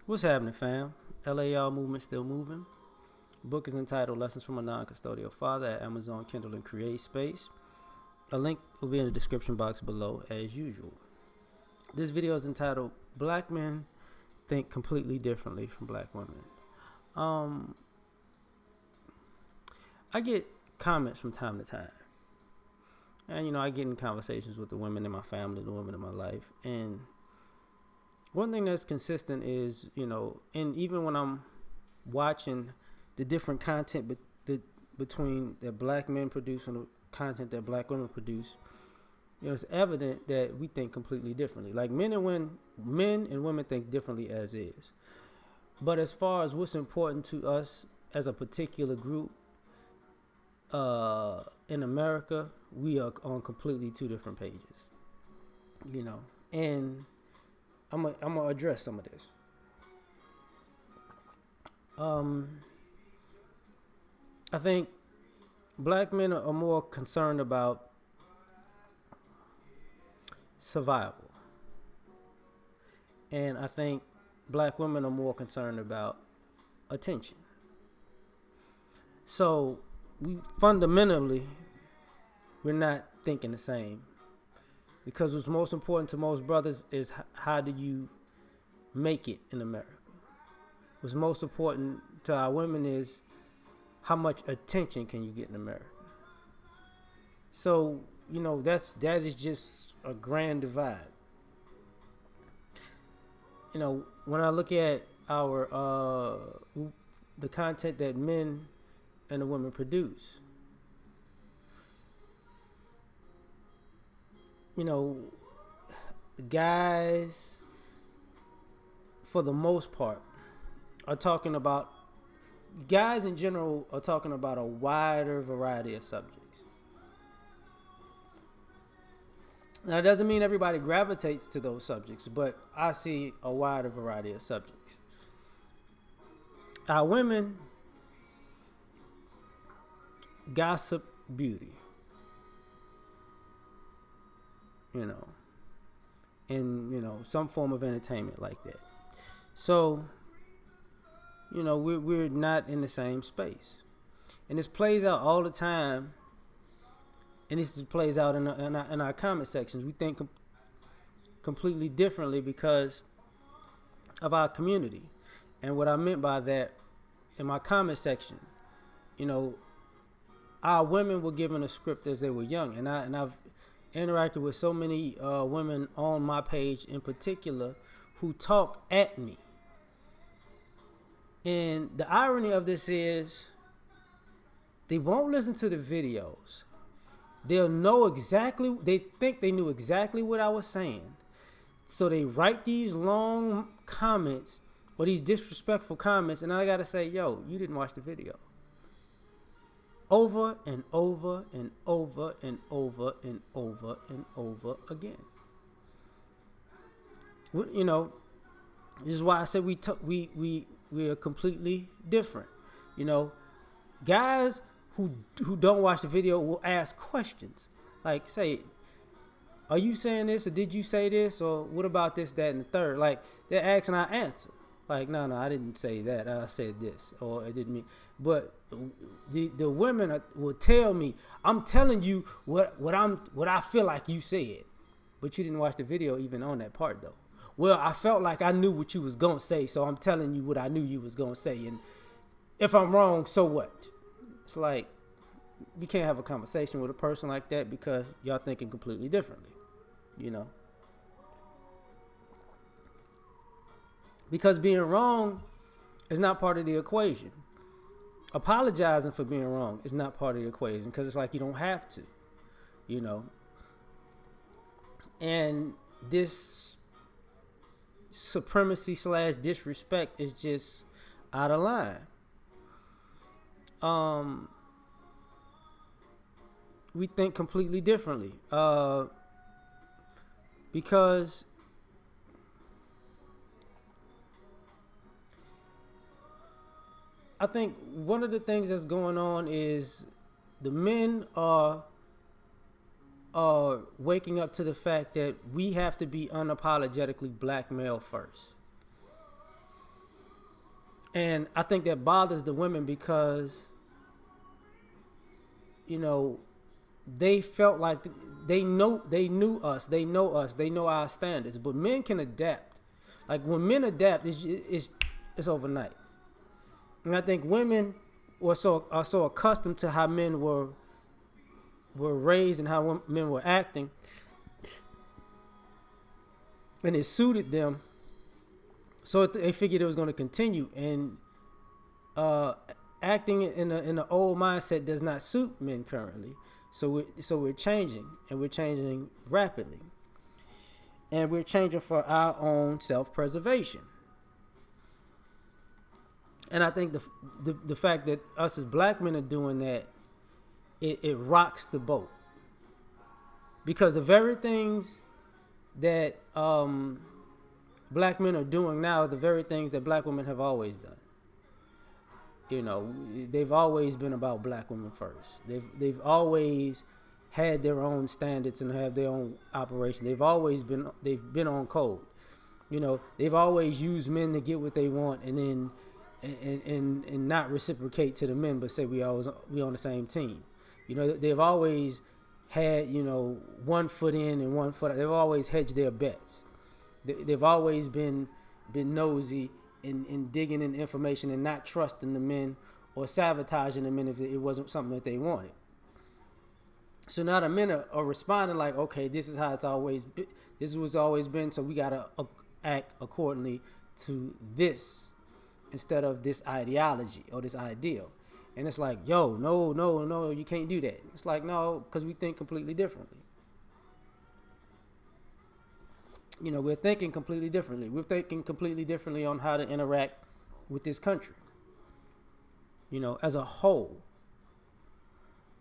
What's happening, fam? L.A.R movement still moving. Book is entitled Lessons from a Non-Custodial Father at Amazon, Kindle, and Create Space. A link will be in the description box below as usual. This video is entitled Black Men Think Completely Differently from Black Women. Um, I get comments from time to time. And, I get in conversations with the women in my family, the women in my life. And one thing that's consistent is, and even when I'm watching the different content between that black men produce and the content that black women produce, it's evident that we think completely differently. Like men and women think differently as is. But as far as what's important to us as a particular group in America, we are on completely two different pages. And I'm gonna address some of this. I think black men are more concerned about survival, and I think black women are more concerned about attention. So we're not thinking the same, because what's most important to most brothers is how do you make it in America. What's most important to our women is how much attention can you get in America. So that is just a grand divide. When I look at our the content that men and the women produce, guys, for the most part, are talking about, guys in general are talking about a wider variety of subjects. Now, it doesn't mean everybody gravitates to those subjects, but I see a wider variety of subjects. Our women gossip beauty, and some form of entertainment like that. So, we're not in the same space, and this plays out all the time. And this plays out in our comment sections. We think completely differently because of our community. And what I meant by that, in my comment section, our women were given a script as they were young. And I've interacted with so many women on my page in particular who talk at me. And the irony of this is they won't listen to the videos. They think they knew exactly what I was saying. So they write these long comments or these disrespectful comments, and I gotta say, yo, you didn't watch the video. Over and over and over and over and over and over again. This is why I said we are completely different. Guys who don't watch the video will ask questions like, say, are you saying this, or did you say this, or what about this, that, and the third? Like, they're asking, I answer. Like, no, I didn't say that. I said this, or it didn't mean. But the women will tell me, I'm telling you what I feel like you said, but you didn't watch the video even on that part though. Well, I felt like I knew what you was gonna say, so I'm telling you what I knew you was gonna say, and if I'm wrong, so what? It's like, you can't have a conversation with a person like that because y'all thinking completely differently, Because being wrong is not part of the equation. Apologizing for being wrong is not part of the equation because it's like you don't have to, And this supremacy / disrespect is just out of line. We think completely differently because I think one of the things that's going on is the men are waking up to the fact that we have to be unapologetically black male first. And I think that bothers the women because, you know, they felt like they knew us, they know us, they know our standards. But men can adapt. Like when men adapt, it's overnight. And I think women are so accustomed to how men were raised and how men were acting, and it suited them. So they figured it was going to continue, and uh, acting in an old mindset does not suit men currently. So we're changing, and we're changing rapidly, and we're changing for our own self-preservation. And I think the fact that us as black men are doing that, it rocks the boat, because the very things that black men are doing now are the very things that black women have always done. You know, they've always been about black women first. They've always had their own standards and have their own operation. They've been on code. You know, they've always used men to get what they want, and then and not reciprocate to the men, but say we on the same team. You know, they've always had, you know, 1 foot in and 1 foot out. They've always hedged their bets. They've always been nosy in digging in information and not trusting the men or sabotaging the men if it wasn't something that they wanted. So now the men are responding like, okay, this is how it's always been. This is what's always been, so we got to act accordingly to this instead of this ideology or this ideal. And it's like, yo, no, you can't do that. It's like, no, because we think completely differently. You know, we're thinking completely differently. We're thinking completely differently on how to interact with this country. You know, as a whole.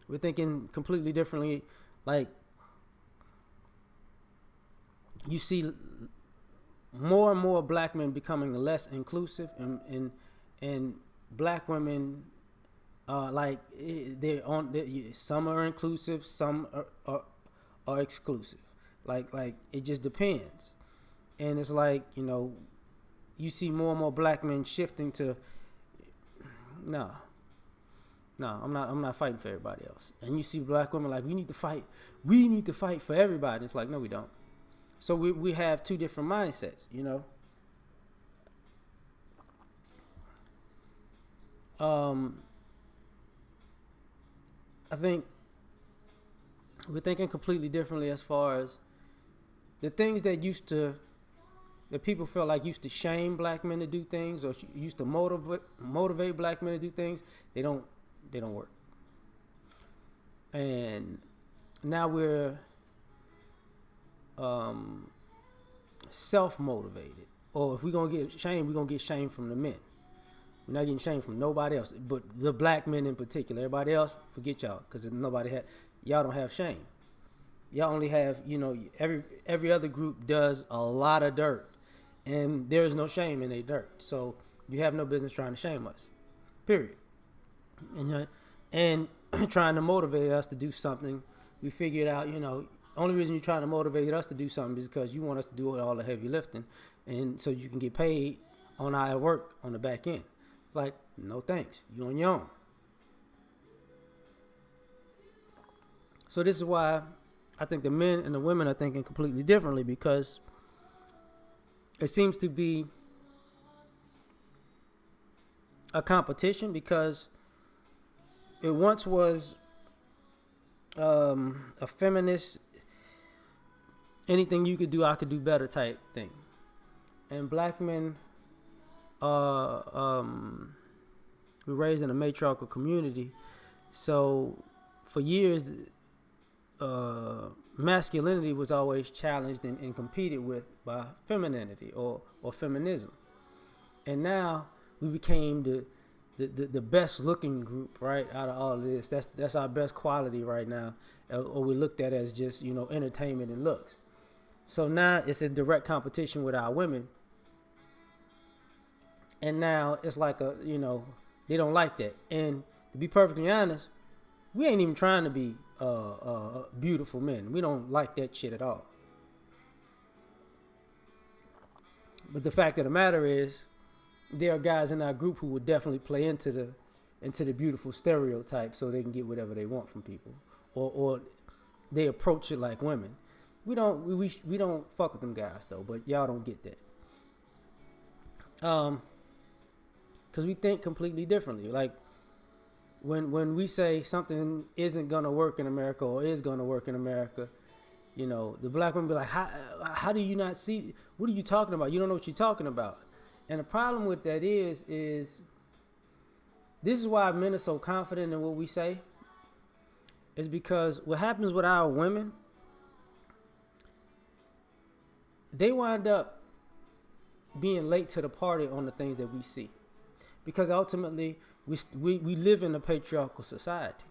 We're thinking completely differently. Like, you see more and more black men becoming less inclusive, and black women, like some are inclusive, some are exclusive. Like it just depends. And it's like, you know, you see more and more black men shifting to, no, I'm not fighting for everybody else. And you see black women like, we need to fight for everybody. And it's like, no, we don't. So we have two different mindsets, you know. I think we're thinking completely differently as far as the things that people felt like used to shame black men to do things, or used to motivate black men to do things. They don't work. And now we're self-motivated. Or if we're going to get shamed, we're going to get shamed from the men. We're not getting shamed from nobody else, but the black men in particular. Everybody else, forget y'all, because y'all don't have shame. Y'all only have, you know, every other group does a lot of dirt, and there is no shame in their dirt. So you have no business trying to shame us, period. And trying to motivate us to do something. We figured out, you know, only reason you're trying to motivate us to do something is because you want us to do all the heavy lifting, and so you can get paid on our work on the back end. It's like, no thanks, you on your own. So this is why I think the men and the women are thinking completely differently, because it seems to be a competition, because it once was a feminist, anything you could do, I could do better type thing. And black men were raised in a matriarchal community. So for years, masculinity was always challenged and competed with by femininity or feminism. And now we became the best looking group, right, out of all of this. That's our best quality right now, or we looked at as just, you know, entertainment and looks. So now it's in direct competition with our women, and now it's like you know, they don't like that. And to be perfectly honest, we ain't even trying to be beautiful men. We don't like that shit at all. But the fact of the matter is, there are guys in our group who would definitely play into the beautiful stereotype so they can get whatever they want from people, or they approach it like women. We don't fuck with them guys though, but y'all don't get that. Because we think completely differently. Like when we say something isn't gonna work in America or is gonna work in America, you know, the black women be like, how do you not see? What are you talking about? You don't know what you're talking about. And the problem with that is this is why men are so confident in what we say. Is because what happens with our women, they wind up being late to the party on the things that we see. Because ultimately, we live in a patriarchal society.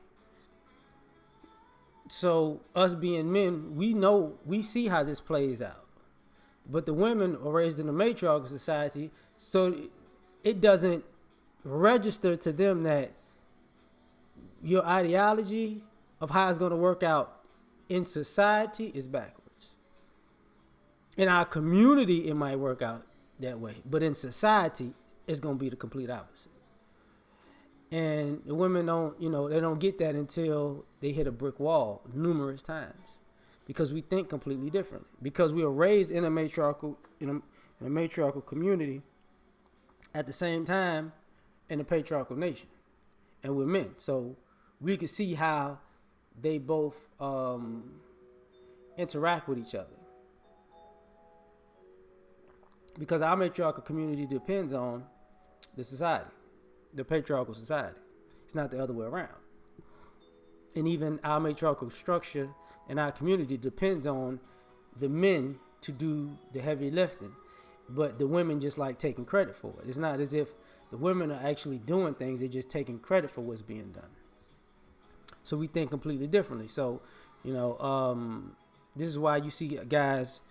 So us being men, we see how this plays out. But the women are raised in a matriarchal society, so it doesn't register to them that your ideology of how it's going to work out in society is backwards. In our community, it might work out that way, but in society, it's going to be the complete opposite. And the women they don't get that until they hit a brick wall numerous times, because we think completely differently. Because we are raised in a matriarchal community, at the same time in a patriarchal nation, and we're men, so we can see how they both interact with each other. Because our matriarchal community depends on the society, the patriarchal society. It's not the other way around. And even our matriarchal structure in our community depends on the men to do the heavy lifting, but the women just like taking credit for it. It's not as if the women are actually doing things, they're just taking credit for what's being done. So we think completely differently. So, this is why you see guys,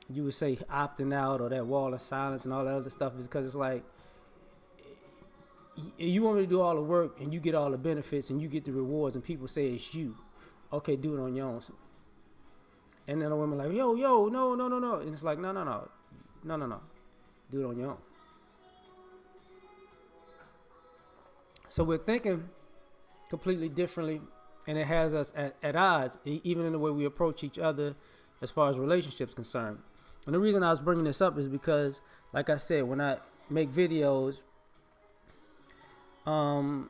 you would say opting out, or that wall of silence and all that other stuff, is because it's like, you want me to do all the work and you get all the benefits and you get the rewards and people say it's you. Okay, do it on your own. And then the women like, yo, no. And it's like, no. Do it on your own. So we're thinking completely differently, and it has us at odds, even in the way we approach each other as far as relationships concerned. And the reason I was bringing this up is because, like I said, when I make videos, the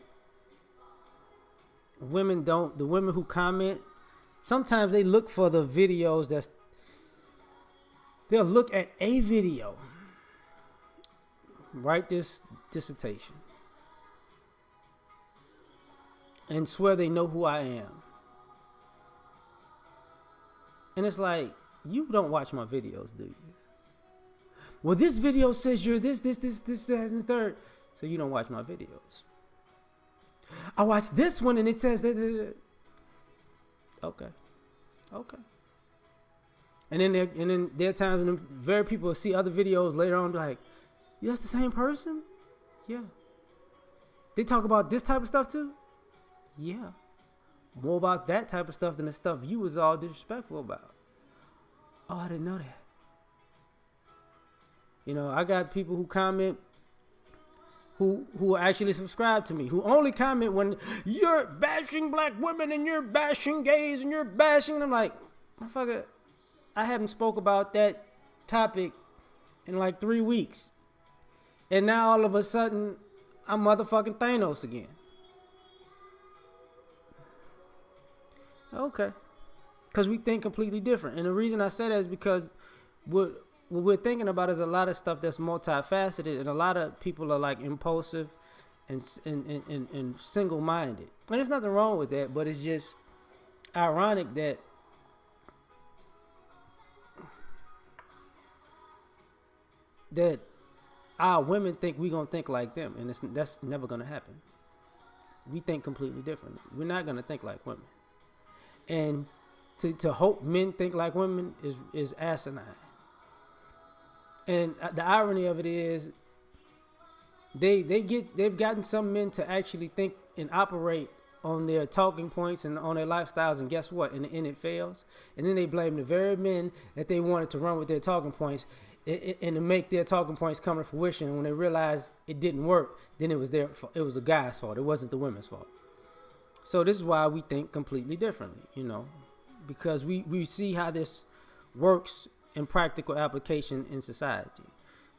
women who comment, sometimes they look for the videos they'll look at a video, write this dissertation, and swear they know who I am. And it's like, you don't watch my videos, do you? Well, this video says you're this, that, and the third. So you don't watch my videos. I watched this one and it says that. Okay. And then there are times when very people see other videos later on, like, yeah, that's the same person? Yeah. They talk about this type of stuff too? Yeah. More about that type of stuff than the stuff you was all disrespectful about. Oh, I didn't know that. I got people who comment who actually subscribe to me, who only comment when you're bashing black women and you're bashing gays and you're bashing. And I'm like, motherfucker, I haven't spoke about that topic in like 3 weeks. And now all of a sudden, I'm motherfucking Thanos again. Okay. Because we think completely different. And the reason I say that is because what we're thinking about is a lot of stuff that's multifaceted, and a lot of people are like impulsive and single-minded. And there's nothing wrong with that, but it's just ironic that our women think we're going to think like them, and that's never going to happen. We think completely differently. We're not going to think like women. And to hope men think like women is asinine. And the irony of it is, they've gotten some men to actually think and operate on their talking points and on their lifestyles, and guess what? In the end, it fails. And then they blame the very men that they wanted to run with their talking points, and to make their talking points come to fruition. When they realized it didn't work, then it was it was the guy's fault. It wasn't the women's fault. So this is why we think completely differently, because we see how this works in practical application in society.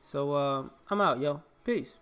So I'm out, yo. Peace.